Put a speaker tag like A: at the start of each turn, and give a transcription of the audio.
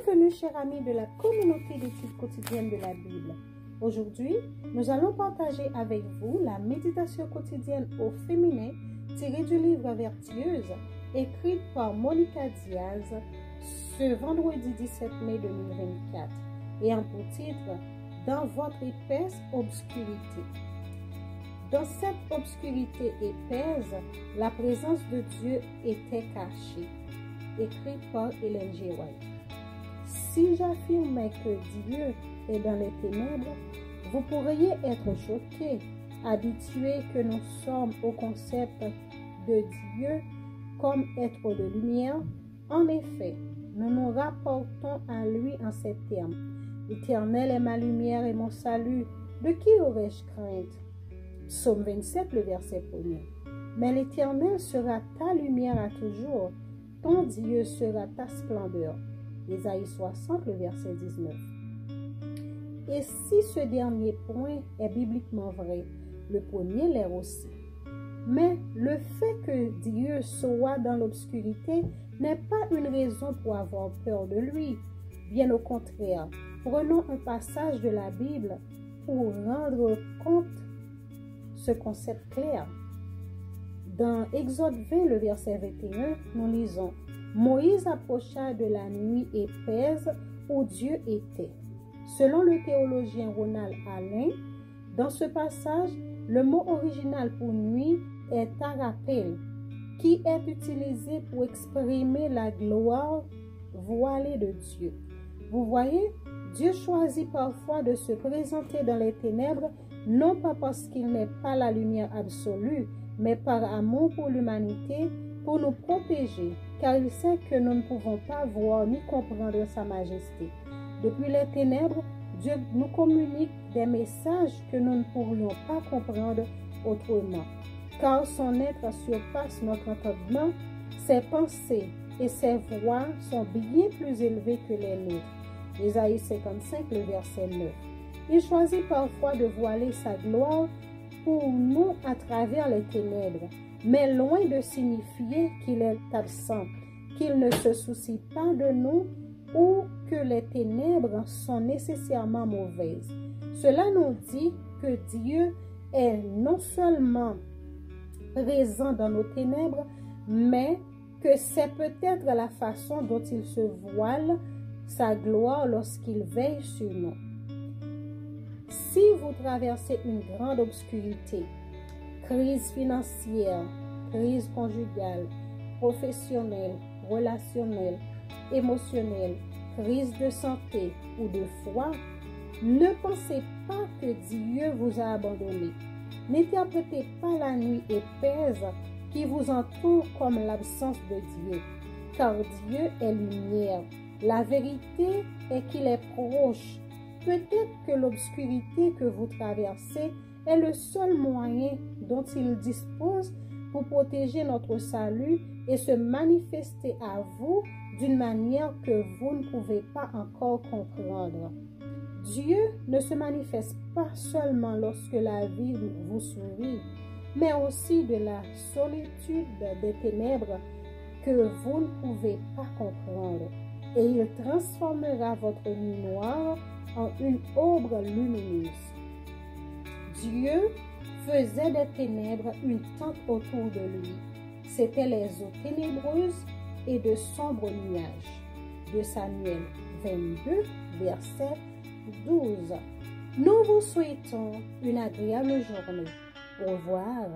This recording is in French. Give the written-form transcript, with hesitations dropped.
A: Bienvenue, chers amis de la communauté d'études quotidiennes de la Bible. Aujourd'hui, nous allons partager avec vous la méditation quotidienne au féminin tirée du livre Vertueuse, écrite par Monica Diaz ce vendredi 17 mai 2024, et en pour titre « Dans votre épaisse obscurité ». Dans cette obscurité épaisse, la présence de Dieu était cachée. Écrit par Ellen G. White. Si j'affirmais que Dieu est dans les ténèbres, vous pourriez être choqués, habitués que nous sommes au concept de Dieu comme être de lumière. En effet, nous nous rapportons à lui en ces termes. L'Éternel est ma lumière et mon salut. De qui aurais-je crainte? Psaume 27, le verset 1er. Mais l'Éternel sera ta lumière à toujours. Ton Dieu sera ta splendeur. Ésaïe 60, le verset 19. Et si ce dernier point est bibliquement vrai, le premier l'est aussi. Mais le fait que Dieu soit dans l'obscurité n'est pas une raison pour avoir peur de lui. Bien au contraire, prenons un passage de la Bible pour rendre compte ce concept clair. Dans Exode 20, le verset 21, nous lisons « Moïse approcha de la nuit épaisse où Dieu était ». Selon le théologien Ronald Alain, dans ce passage, le mot original pour nuit est tarapel, qui est utilisé pour exprimer la gloire voilée de Dieu. Vous voyez, Dieu choisit parfois de se présenter dans les ténèbres, non pas parce qu'il n'est pas la lumière absolue, mais par amour pour l'humanité, pour nous protéger, car il sait que nous ne pouvons pas voir ni comprendre sa majesté. Depuis les ténèbres, Dieu nous communique des messages que nous ne pourrions pas comprendre autrement, car son être surpasse notre entendement, ses pensées et ses voix sont bien plus élevées que les nôtres. Ésaïe 55, le verset 9. Il choisit parfois de voiler sa gloire pour nous à travers les ténèbres, mais loin de signifier qu'il est absent, qu'il ne se soucie pas de nous ou que les ténèbres sont nécessairement mauvaises. Cela nous dit que Dieu est non seulement présent dans nos ténèbres, mais que c'est peut-être la façon dont il se voile sa gloire lorsqu'il veille sur nous. Si vous traversez une grande obscurité, crise financière, crise conjugale, professionnelle, relationnelle, émotionnelle, crise de santé ou de foi, ne pensez pas que Dieu vous a abandonné. N'interprétez pas la nuit épaisse qui vous entoure comme l'absence de Dieu, car Dieu est lumière. La vérité est qu'il est proche. Peut-être que l'obscurité que vous traversez est le seul moyen dont il dispose pour protéger notre salut et se manifester à vous d'une manière que vous ne pouvez pas encore comprendre. Dieu ne se manifeste pas seulement lorsque la vie vous sourit, mais aussi de la solitude des ténèbres que vous ne pouvez pas comprendre. Et il transformera votre nuit noire en une aube lumineuse. Dieu faisait des ténèbres une tente autour de lui. C'étaient les eaux ténébreuses et de sombres nuages. De Samuel 22, verset 12. Nous vous souhaitons une agréable journée. Au revoir.